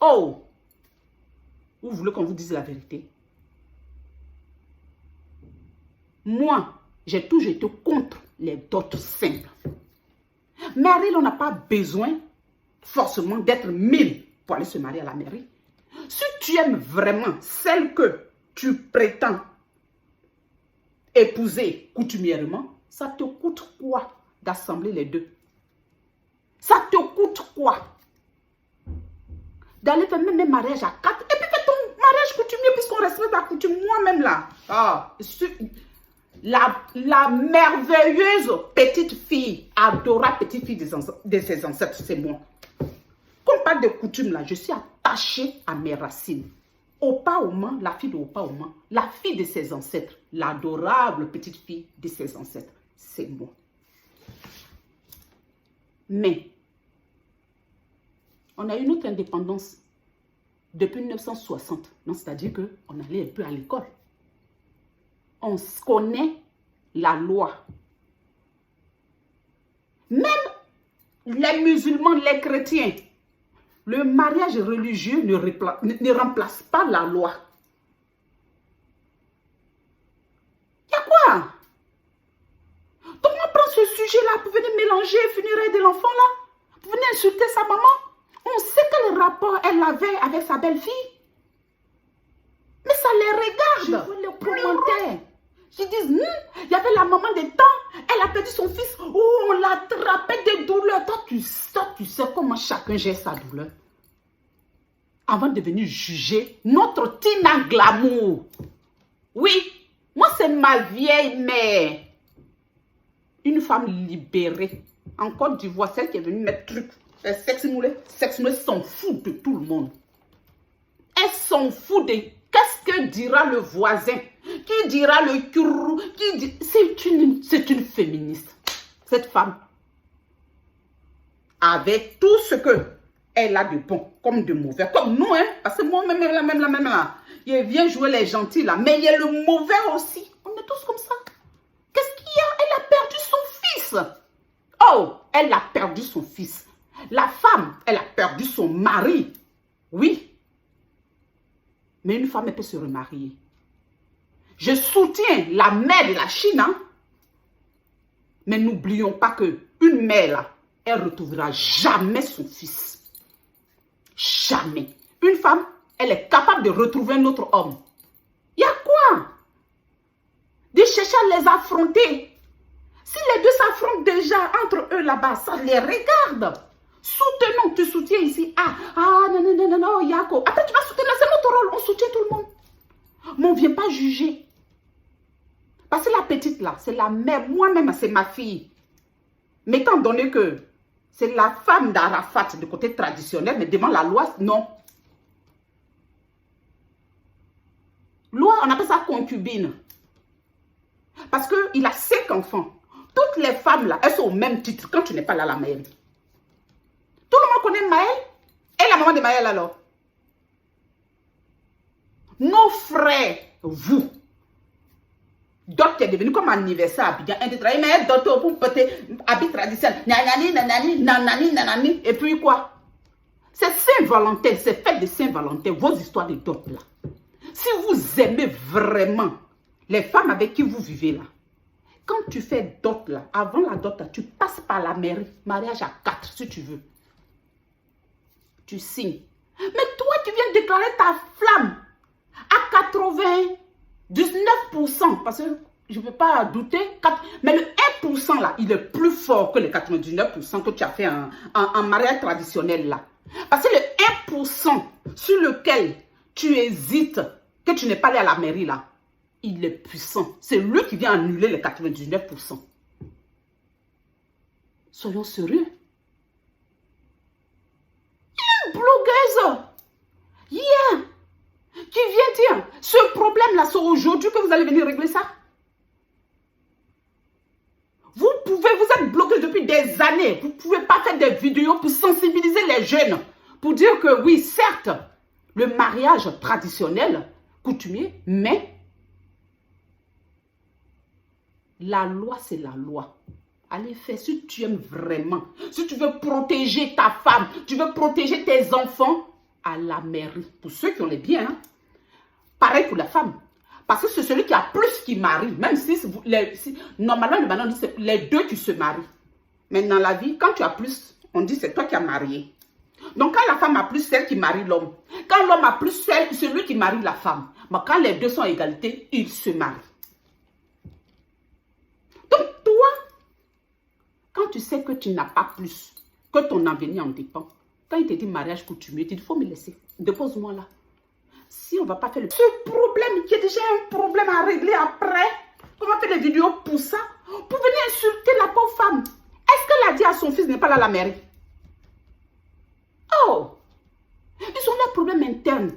Oh, vous voulez qu'on vous dise la vérité? Moi, j'ai toujours été contre les dots simples. Marie, on n'a pas besoin forcément d'être 1000 pour aller se marier à la mairie. Si tu aimes vraiment celle que tu prétends épouser coutumièrement, ça te coûte quoi d'assembler les deux? Ça te coûte quoi d'aller faire même un mariage à 4 et puis fais ton mariage coutumier puisqu'on respecte la coutume? Moi-même là, la merveilleuse petite fille, adorable petite fille de ses ancêtres, c'est moi. Quand on parle de coutume là, je suis attachée à mes racines. Opa Ouma, la fille de Opa Ouma, la fille de ses ancêtres, l'adorable petite fille de ses ancêtres, c'est moi. Mais, on a eu notre indépendance depuis 1960. C'est-à-dire qu'on allait un peu à l'école. On connaît la loi. Même les musulmans, les chrétiens, le mariage religieux ne remplace pas la loi. Il y a quoi? Donc on prend ce sujet-là pour venir mélanger les funérailles de l'enfant là, pour venir insulter sa maman. On sait quel rapport elle avait avec sa belle-fille. Mais ça les regarde. Je vois les commentaires. Ils disent, il y avait la maman des temps, elle a perdu son fils. Oh, on l'attrapait des douleurs. Toi, tu sais comment chacun gère sa douleur. Avant de venir juger notre Tina Glamour. Oui, moi c'est ma vieille mère. Une femme libérée. En Côte d'Ivoire, celle qui est venue mettre truc. Les seximoulés s'en foutent de tout le monde. Elles s'en foutent de qu'est-ce que dira le voisin, qui dira le curou, qui dit... C'est une féministe. Cette femme, avec tout ce que elle a de bon, comme de mauvais, comme nous, hein, parce que moi-même, là, il vient jouer les gentils, là, mais il y a le mauvais aussi. On est tous comme ça. Qu'est-ce qu'il y a? Elle a perdu son fils. Oh, elle a perdu son fils. La femme, elle a perdu son mari. Oui. Mais une femme, elle peut se remarier. Je soutiens la mère de la Chine. Hein? Mais n'oublions pas qu'une mère, là, elle ne retrouvera jamais son fils. Jamais. Une femme, elle est capable de retrouver un autre homme. Il y a quoi? De chercher à les affronter. Si les deux s'affrontent déjà entre eux là-bas, ça les regarde. Soutenons, tu soutiens ici. Non, Yako. Après, tu vas soutenir, c'est notre rôle. On soutient tout le monde. Mais on ne vient pas juger. Parce que la petite là, c'est la mère. Moi-même, c'est ma fille. Mais étant donné que c'est la femme d'Arafat du côté traditionnel, mais devant la loi, non. Loi, on appelle ça concubine. Parce qu'il a 5 enfants. Toutes les femmes là, elles sont au même titre quand tu n'es pas là à la mairie. Tout le monde connaît Maël. Et la maman de Maël alors? Nos frères, vous, d'autres qui est devenu comme anniversaire à Abidjan, un détail, mais d'autres pour peut-être habit traditionnel, nanani, et puis quoi? C'est Saint-Valentin, c'est fête de Saint-Valentin, vos histoires de dot là. Si vous aimez vraiment les femmes avec qui vous vivez là, quand tu fais dot là, avant la dot là, tu passes par la mairie, mariage à 4 si tu veux. Tu signes. Mais toi, tu viens déclarer ta flamme à 99%. Parce que je ne peux pas douter. Mais le 1% là, il est plus fort que les 99% que tu as fait en mariage traditionnel là. Parce que le 1% sur lequel tu hésites, que tu n'es pas allé à la mairie là, il est puissant. C'est lui qui vient annuler les 99%. Soyons sérieux. Blogueuse, yeah, qui vient dire, ce problème-là, c'est aujourd'hui que vous allez venir régler ça. Vous êtes bloqué depuis des années, vous ne pouvez pas faire des vidéos pour sensibiliser les jeunes, pour dire que oui, certes, le mariage traditionnel, coutumier, mais la loi, c'est la loi. Allez faire, si tu aimes vraiment, si tu veux protéger ta femme, tu veux protéger tes enfants, à la mairie. Pour ceux qui ont les biens, hein. Pareil pour la femme. Parce que c'est celui qui a plus qui marie. Même si, normalement, on dit c'est les deux qui se marient. Mais dans la vie, quand tu as plus, on dit c'est toi qui as marié. Donc quand la femme a plus, celle qui marie l'homme. Quand l'homme a plus, celui qui marie la femme. Mais quand les deux sont à égalité, ils se marient. Donc toi, quand tu sais que tu n'as pas plus, que ton avenir en dépend, quand il te dit mariage coutumier, tu dis, il faut me laisser. Dépose-moi là. Si on ne va pas faire ce problème qui est déjà un problème à régler après, on va faire des vidéos pour ça, pour venir insulter la pauvre femme. Est-ce qu'elle a dit à son fils n'est pas là à la mairie? Oh! Ils ont leurs problèmes internes.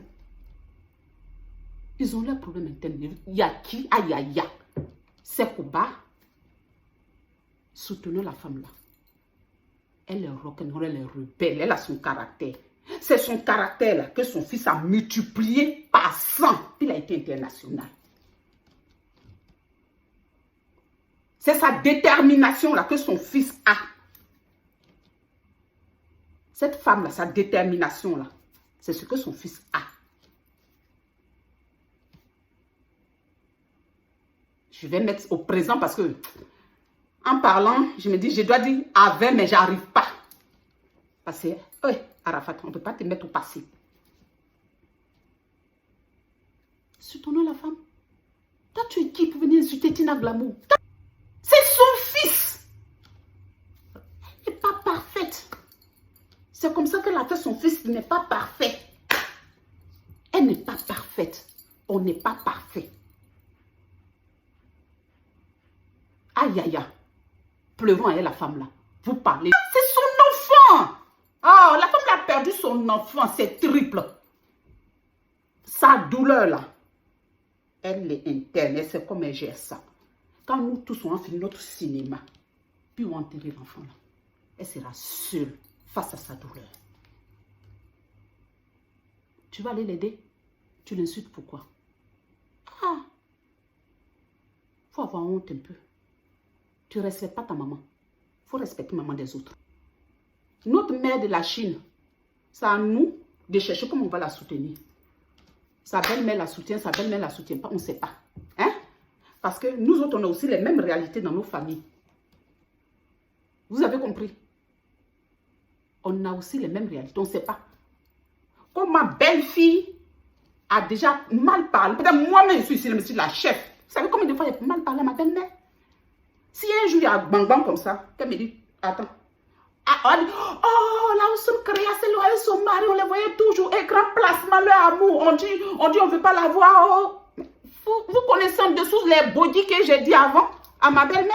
Ils ont leurs problèmes internes. Il y a qui? Aïe, aïe, aïe. C'est Koba. Soutenons la femme là. Elle est rock'n'roll, elle est rebelle, elle a son caractère. C'est son caractère là que son fils a multiplié par 100. Il a été international. C'est sa détermination là que son fils a. Cette femme là, sa détermination là, c'est ce que son fils a. Je vais mettre au présent parce que en parlant, je me dis, je dois dire avec, mais j'arrive pas. Parce que, oui, Arafat, on ne peut pas te mettre au passé. Soutenons la femme. Toi, tu es qui pour venir insulter Tina Glamour? C'est son fils. Elle n'est pas parfaite. C'est comme ça qu'elle a fait son fils, il n'est pas parfait. Elle n'est pas parfaite. On n'est pas parfait. Aïe, aïe, aïe. Pleurons à elle, la femme là. Vous parlez. C'est son enfant. Oh, la femme a perdu son enfant. C'est triple. Sa douleur là. Elle est interne. Elle sait comment elle gère ça. Quand nous tous on a fini notre cinéma, puis on enterre l'enfant là. Elle sera seule face à sa douleur. Tu vas aller l'aider. Tu l'insultes pourquoi? Ah. Faut avoir honte un peu. Tu ne respectes pas ta maman. Il faut respecter la maman des autres. Notre mère de la Chine, c'est à nous de chercher comment on va la soutenir. Sa belle-mère la soutient, sa belle-mère ne la soutient pas, on ne sait pas. Hein? Parce que nous autres, on a aussi les mêmes réalités dans nos familles. Vous avez compris? On a aussi les mêmes réalités, on ne sait pas. Comme ma belle-fille a déjà mal parlé, peut-être moi-même je suis ici, je suis la chef. Vous savez combien de fois il a mal parlé à ma belle-mère? Si un jour il y a un bang-bang comme ça, qu'elle me dit, attends. Ah, on dit, oh, là où sont créés, c'est là où son mari, on les voyait toujours, écran placement, leur amour. On dit, on ne veut pas la voir. Oh. Vous connaissez en dessous les body que j'ai dit avant à ma belle-mère?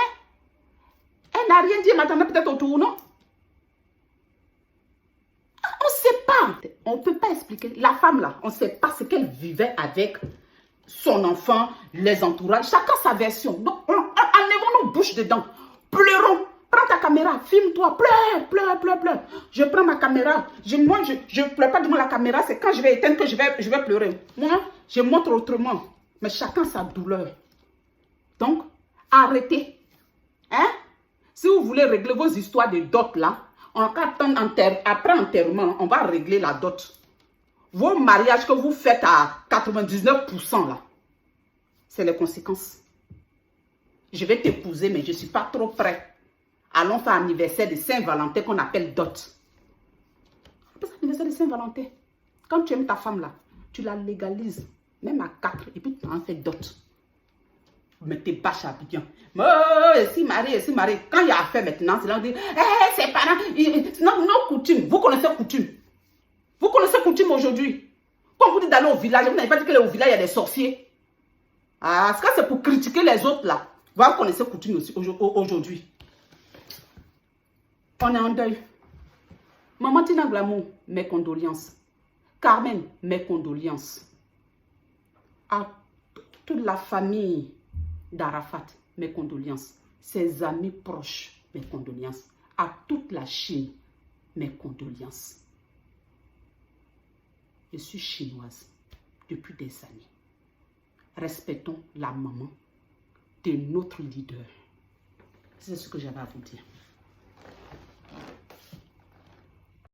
Elle n'a rien dit, elle m'attendait peut-être autour, non? On ne sait pas. On ne peut pas expliquer. La femme là, on ne sait pas ce qu'elle vivait avec son enfant, les entourages. Chacun sa version. Donc, enlevons nos bouches dedans. Pleurons. Prends ta caméra, filme-toi, pleure, pleure, pleure, pleure. Je prends ma caméra. Moi, je ne pleure pas devant la caméra. C'est quand je vais éteindre que je vais pleurer. Moi, je montre autrement. Mais chacun sa douleur. Donc, arrêtez. Hein? Si vous voulez régler vos histoires de dot là, après enterrement, on va régler la dot. Vos mariages que vous faites à 99% là, c'est les conséquences. Je vais t'épouser, mais je ne suis pas trop prêt. Allons faire anniversaire de Saint-Valentin qu'on appelle dot. On appelle ça anniversaire de Saint-Valentin. Quand tu aimes ta femme là, tu la légalises, même à 4, et puis tu en fais dot. Vous mettez bâche à bien. Oh, si marié. Quand il y a affaire maintenant, c'est là on dit, ses parents, non, coutume. Vous connaissez coutume. Vous connaissez coutume aujourd'hui. Quand vous dites d'aller au village, vous n'avez pas dit que au village, il y a des sorciers. Ah, c'est pour critiquer les autres là. Vous connaissez coutume aussi aujourd'hui. On est en deuil. Maman Tina Glamour, mes condoléances. Carmen, mes condoléances. À toute la famille d'Arafat, mes condoléances. Ses amis proches, mes condoléances. À toute la Chine, mes condoléances. Je suis chinoise depuis des années. Respectons la maman de notre leader. C'est ce que j'avais à vous dire.